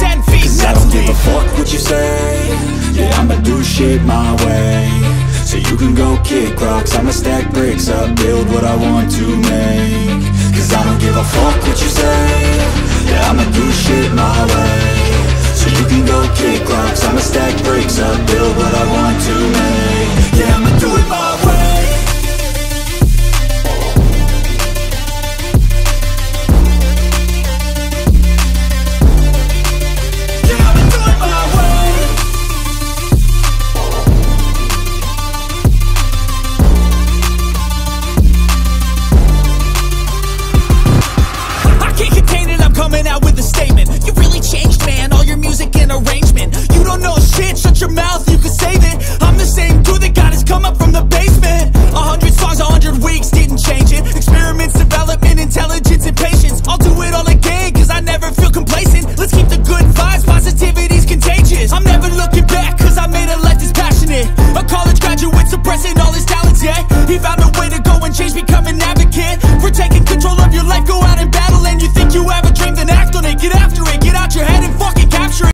10 feet. Cause I don't give a fuck what you say. Yeah, I'ma do shit my way. So you can go kick rocks, I'ma stack bricks up, build what I want to make. Cause I don't give a fuck what you say. Yeah, I'ma do shit my way. So you can go kick rocks, I'ma stack bricks up, build what I want to make. Yeah, I'ma do it my way. Coming out with a statement. You really changed, man, all your music and arrangement. You don't know shit, shut your mouth, you can save it. I'm the same dude that got his come up from the basement. 100 songs, 100 weeks, didn't change it. Experiments, development, intelligence, and patience. I'll do it all again, cause I never feel complacent. Let's keep the good vibes, positivity's contagious. I'm never looking back, cause I made a life that's passionate. A college graduate suppressing all his talents, yeah. He found a way to go and change, become an advocate for taking control